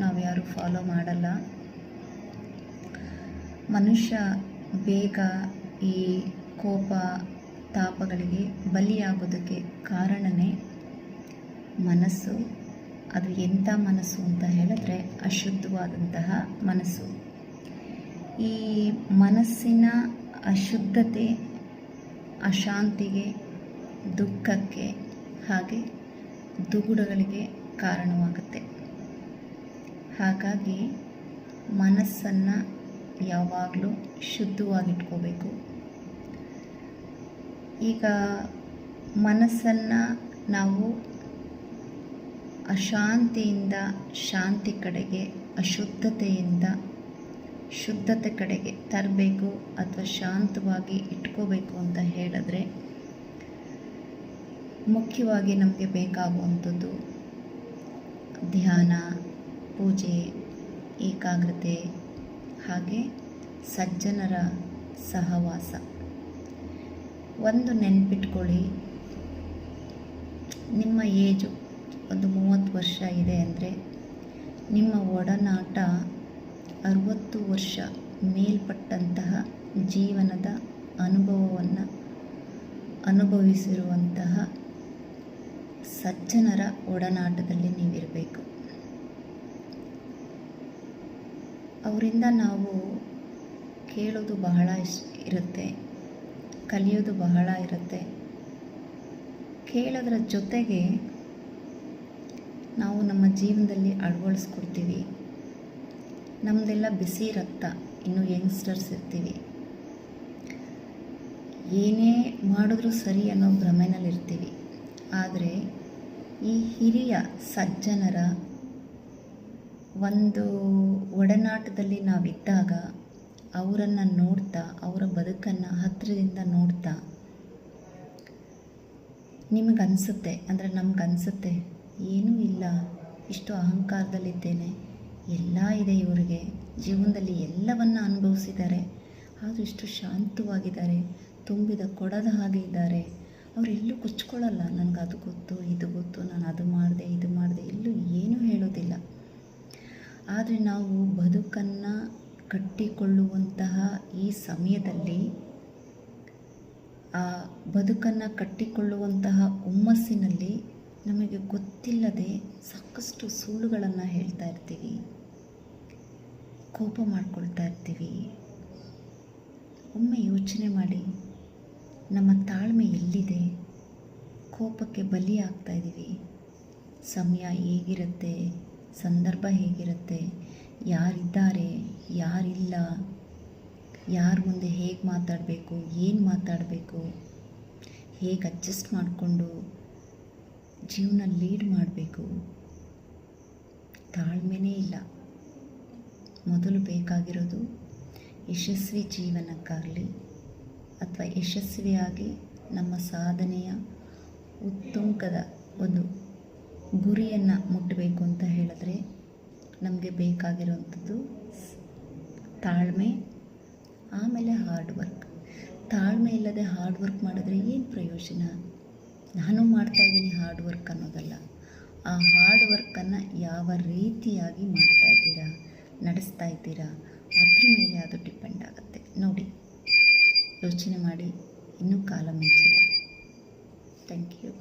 ನಾವು ಯಾರೂ ಫಾಲೋ ಮಾಡಲ್ಲ. ಮನುಷ್ಯ ಬೇಗ ಈ ಕೋಪ ತಾಪಗಳಿಗೆ ಬಲಿಯಾಗೋದಕ್ಕೆ ಕಾರಣವೇ ಮನಸ್ಸು. ಅದು ಎಂಥ ಮನಸ್ಸು ಅಂತ ಹೇಳಿದ್ರೆ ಅಶುದ್ಧವಾದಂತಹ ಮನಸ್ಸು. ಈ ಮನಸ್ಸಿನ ಅಶುದ್ಧತೆ ಅಶಾಂತಿಗೆ, ದುಃಖಕ್ಕೆ, ಹಾಗೆ ದುಗುಡಗಳಿಗೆ ಕಾರಣವಾಗುತ್ತೆ. ಹಾಗಾಗಿ ಮನಸ್ಸನ್ನು ಯಾವಾಗಲೂ ಶುದ್ಧವಾಗಿಟ್ಕೋಬೇಕು. ಈಗ ಮನಸ್ಸನ್ನು ನಾವು ಅಶಾಂತಿಯಿಂದ ಶಾಂತಿ ಕಡೆಗೆ, ಅಶುದ್ಧತೆಯಿಂದ ಶುದ್ಧತೆ ಕಡೆಗೆ ತರಬೇಕು ಅಥವಾ ಶಾಂತವಾಗಿ ಇಟ್ಕೋಬೇಕು ಅಂತ ಹೇಳಿದ್ರೆ ಮುಖ್ಯವಾಗಿ ನಮಗೆ ಬೇಕಾಗುವಂಥದ್ದು ಧ್ಯಾನ, ಪೂಜೆ, ಏಕಾಗ್ರತೆ, ಹಾಗೆ ಸಜ್ಜನರ ಸಹವಾಸ. ಒಂದು ನೆನಪಿಟ್ಕೊಳ್ಳಿ, ನಿಮ್ಮ ಏಜು ಒಂದು 30 ವರ್ಷ ಇದೆ ಅಂದರೆ ನಿಮ್ಮ ಒಡನಾಟ 60 ವರ್ಷ ಮೇಲ್ಪಟ್ಟಂತಹ ಜೀವನದ ಅನುಭವವನ್ನು ಅನುಭವಿಸಿರುವಂತಹ ಸಜ್ಜನರ ಒಡನಾಟದಲ್ಲಿ ನೀವಿರಬೇಕು. ಅವರಿಂದ ನಾವು ಕೇಳೋದು ಬಹಳ ಇರುತ್ತೆ, ಕಲಿಯೋದು ಬಹಳ ಇರುತ್ತೆ. ಕೇಳೋದ್ರ ಜೊತೆಗೆ ನಾವು ನಮ್ಮ ಜೀವನದಲ್ಲಿ ಅಳವಡಿಸ್ಕೊಡ್ತೀವಿ. ನಮ್ಮದೆಲ್ಲ ಬಿಸಿ ರಕ್ತ, ಇನ್ನೂ ಯಂಗ್ಸ್ಟರ್ಸ್ ಇರ್ತೀವಿ. ಏನೇ ಮಾಡಿದ್ರೂ ಸರಿ ಅನ್ನೋ ಭ್ರಮೆನಲ್ಲಿರ್ತೀವಿ. ಆದರೆ ಈ ಹಿರಿಯ ಸಜ್ಜನರ ಒಂದು ಒಡನಾಟದಲ್ಲಿ ನಾವಿದ್ದಾಗ, ಅವರನ್ನು ನೋಡ್ತಾ, ಅವರ ಬದುಕನ್ನು ಹತ್ತಿರದಿಂದ ನೋಡ್ತಾ ನಿಮಗನ್ಸುತ್ತೆ, ಅಂದರೆ ನಮಗನ್ಸುತ್ತೆ, ಏನೂ ಇಲ್ಲ, ಇಷ್ಟು ಅಹಂಕಾರದಲ್ಲಿದ್ದೇನೆ, ಎಲ್ಲ ಇದೆ ಇವರಿಗೆ, ಜೀವನದಲ್ಲಿ ಎಲ್ಲವನ್ನು ಅನುಭವಿಸಿದ್ದಾರೆ, ಆದರೂ ಇಷ್ಟು ಶಾಂತವಾಗಿದ್ದಾರೆ, ತುಂಬಿದ ಕೊಡದ ಹಾಗೆ ಇದ್ದಾರೆ. ಅವರೆಲ್ಲೂ ಕುಚ್ಕೊಳ್ಳಲ್ಲ, ನನಗೆ ಅದು ಗೊತ್ತು, ಇದು ಗೊತ್ತು, ನಾನು ಅದು ಮಾಡಿದೆ, ಇದು ಮಾಡಿದೆ, ಎಲ್ಲೂ ಏನೂ ಹೇಳೋದಿಲ್ಲ. ಆದರೆ ನಾವು ಬದುಕನ್ನು ಕಟ್ಟಿಕೊಳ್ಳುವಂತಹ ಈ ಸಮಯದಲ್ಲಿ, ಆ ಬದುಕನ್ನು ಕಟ್ಟಿಕೊಳ್ಳುವಂತಹ ಹುಮ್ಮಸ್ಸಿನಲ್ಲಿ ನಮಗೆ ಗೊತ್ತಿಲ್ಲದೆ ಸಾಕಷ್ಟು ಸುಳ್ಳುಗಳನ್ನು ಹೇಳ್ತಾ ಇರ್ತೀವಿ, ಕೋಪ ಮಾಡ್ಕೊಳ್ತಾ ಇರ್ತೀವಿ. ಒಮ್ಮೆ ಯೋಚನೆ ಮಾಡಿ, ನಮ್ಮ ತಾಳ್ಮೆ ಎಲ್ಲಿದೆ? ಕೋಪಕ್ಕೆ ಬಲಿ ಆಗ್ತಾ ಇದ್ದೀವಿ. ಸಮಯ ಹೇಗಿರುತ್ತೆ, ಸಂದರ್ಭ ಹೇಗಿರುತ್ತೆ, ಯಾರಿದ್ದಾರೆ, ಯಾರಿಲ್ಲ, ಯಾರ ಮುಂದೆ ಹೇಗೆ ಮಾತಾಡಬೇಕು, ಏನು ಮಾತಾಡಬೇಕು, ಹೇಗೆ ಅಡ್ಜಸ್ಟ್ ಮಾಡಿಕೊಂಡು ಜೀವನ ಲೀಡ್ ಮಾಡಬೇಕು, ತಾಳ್ಮೆನೇ ಇಲ್ಲ. ಮೊದಲು ಬೇಕಾಗಿರೋದು ಯಶಸ್ವಿ ಜೀವನಕ್ಕಾಗಲಿ ಅಥವಾ ಯಶಸ್ವಿಯಾಗಿ ನಮ್ಮ ಸಾಧನೆಯ ಉತ್ತುಂಗದ ಒಂದು ಗುರಿಯನ್ನು ಮುಟ್ಟಬೇಕು ಅಂತ ಹೇಳಿದ್ರೆ ನಮಗೆ ಬೇಕಾಗಿರುವಂಥದ್ದು ತಾಳ್ಮೆ, ಆಮೇಲೆ ಹಾರ್ಡ್ ವರ್ಕ್. ತಾಳ್ಮೆ ಇಲ್ಲದೆ ಹಾರ್ಡ್ ವರ್ಕ್ ಮಾಡಿದ್ರೆ ಏನು ಪ್ರಯೋಜನ? ನಾನು ಮಾಡ್ತಾಯಿದ್ದೀನಿ ಹಾರ್ಡ್ ವರ್ಕ್ ಅನ್ನೋದಲ್ಲ, ಆ ಹಾರ್ಡ್ ವರ್ಕನ್ನು ಯಾವ ರೀತಿಯಾಗಿ ಮಾಡ್ತಾಯಿದ್ದೀರಾ, ನಡೆಸ್ತಾ ಇದ್ದೀರಾ, ಅದ್ರ ಮೇಲೆ ಅದು ಡಿಪೆಂಡ್ ಆಗುತ್ತೆ. ನೋಡಿ, ಯೋಚನೆ ಮಾಡಿ, ಇನ್ನೂ ಕಾಲ ಮಿಂಚಿಲ್ಲ. Thank you.